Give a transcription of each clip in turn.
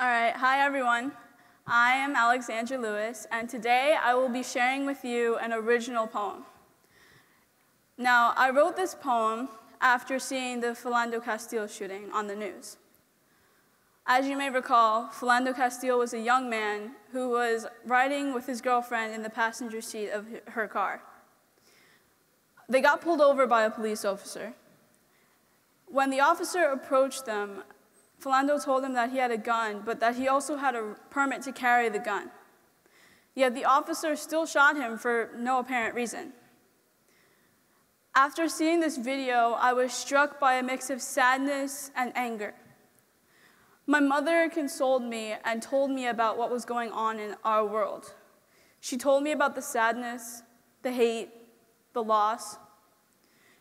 All right, hi everyone. I am Alexandra Lewis, and today I will be sharing with you an original poem. Now, I wrote this poem after seeing the Philando Castile shooting on the news. As you may recall, Philando Castile was a young man who was riding with his girlfriend in the passenger seat of her car. They got pulled over by a police officer. When the officer approached them, Philando told him that he had a gun, but that he also had a permit to carry the gun. Yet the officer still shot him for no apparent reason. After seeing this video, I was struck by a mix of sadness and anger. My mother consoled me and told me about what was going on in our world. She told me about the sadness, the hate, the loss.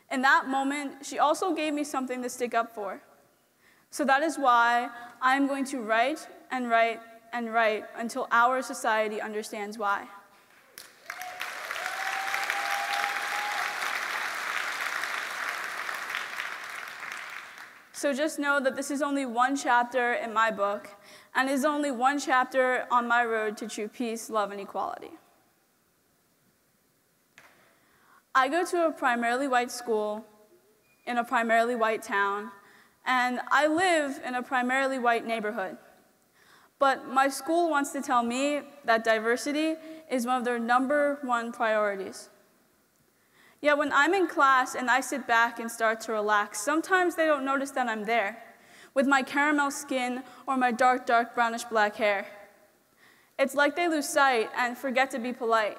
In that moment, she also gave me something to stick up for. So that is why I am going to write and write and write until our society understands why. So just know that this is only one chapter in my book, and is only one chapter on my road to true peace, love, and equality. I go to a primarily white school in a primarily white town, and I live in a primarily white neighborhood. But my school wants to tell me that diversity is one of their #1 priorities. Yet when I'm in class and I sit back and start to relax, sometimes they don't notice that I'm there, with my caramel skin or my dark brownish black hair. It's like they lose sight and forget to be polite.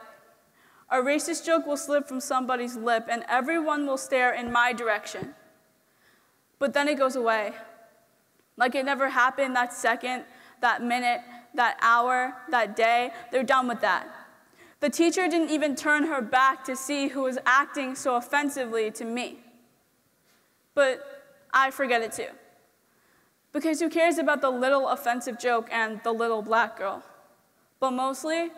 A racist joke will slip from somebody's lip and everyone will stare in my direction. But then it goes away. Like it never happened that second, that minute, that hour, that day. They're done with that. The teacher didn't even turn her back to see who was acting so offensively to me. But I forget it too. Because who cares about the little offensive joke and the little black girl? But mostly,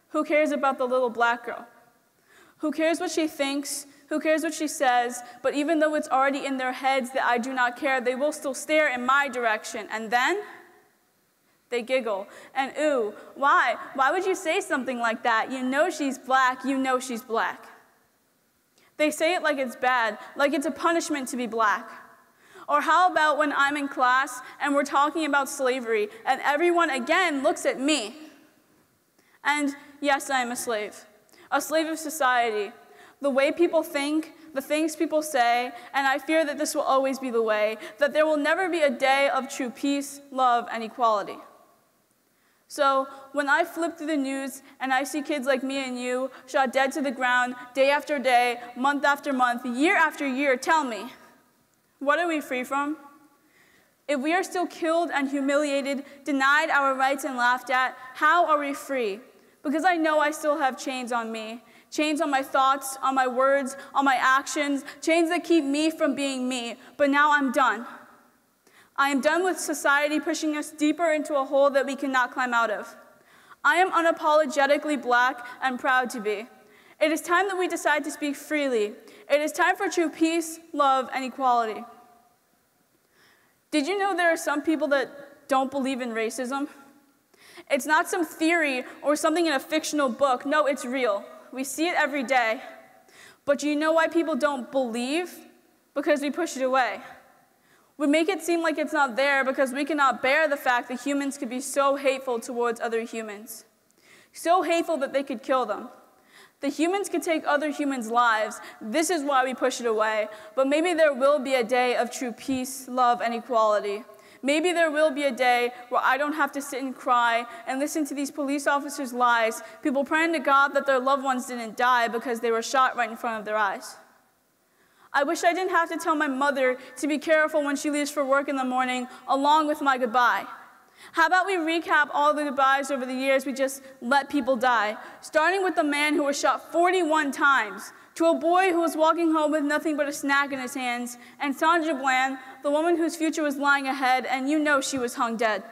who cares about the little black girl? Who cares what she thinks? Who cares what she says? But even though it's already in their heads that I do not care, they will still stare in my direction. And then they giggle. And ooh, why? Why would you say something like that? You know she's black. You know she's black. They say it like it's bad, like it's a punishment to be black. Or how about when I'm in class and we're talking about slavery and everyone again looks at me? And yes, I am a slave of society. The way people think, the things people say, and I fear that this will always be the way, that there will never be a day of true peace, love, and equality. So when I flip through the news and I see kids like me and you shot dead to the ground day after day, month after month, year after year, tell me, what are we free from? If we are still killed and humiliated, denied our rights and laughed at, how are we free? Because I know I still have chains on me. Chains on my thoughts, on my words, on my actions, chains that keep me from being me. But now I'm done. I am done with society pushing us deeper into a hole that we cannot climb out of. I am unapologetically black and proud to be. It is time that we decide to speak freely. It is time for true peace, love, and equality. Did you know there are some people that don't believe in racism? It's not some theory or something in a fictional book. No, it's real. We see it every day. But do you know why people don't believe? Because we push it away. We make it seem like it's not there because we cannot bear the fact that humans could be so hateful towards other humans. So hateful that they could kill them. The humans could take other humans' lives. This is why we push it away. But maybe there will be a day of true peace, love, and equality. Maybe there will be a day where I don't have to sit and cry and listen to these police officers' lies, people praying to God that their loved ones didn't die because they were shot right in front of their eyes. I wish I didn't have to tell my mother to be careful when she leaves for work in the morning, along with my goodbye. How about we recap all the goodbyes over the years we just let people die, starting with the man who was shot 41 times, to a boy who was walking home with nothing but a snack in his hands, and Sandra Bland, the woman whose future was lying ahead, and you know she was hung dead.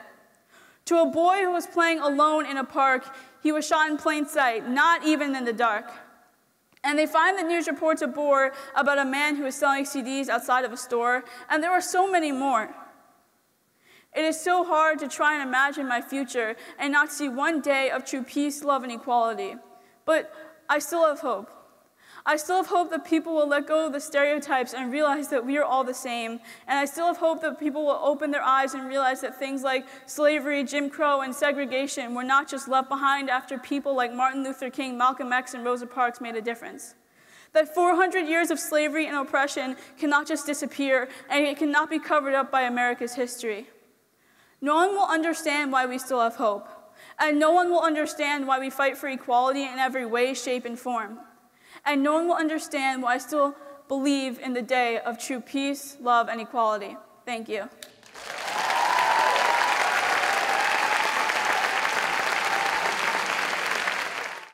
To a boy who was playing alone in a park, he was shot in plain sight, not even in the dark. And they find the news reports a bore about a man who was selling CDs outside of a store, and there were so many more. It is so hard to try and imagine my future and not see one day of true peace, love, and equality. But I still have hope. I still have hope that people will let go of the stereotypes and realize that we are all the same. And I still have hope that people will open their eyes and realize that things like slavery, Jim Crow, and segregation were not just left behind after people like Martin Luther King, Malcolm X, and Rosa Parks made a difference. That 400 years of slavery and oppression cannot just disappear, and it cannot be covered up by America's history. No one will understand why we still have hope, and no one will understand why we fight for equality in every way, shape, and form. And no one will understand why I still believe in the day of true peace, love, and equality. Thank you.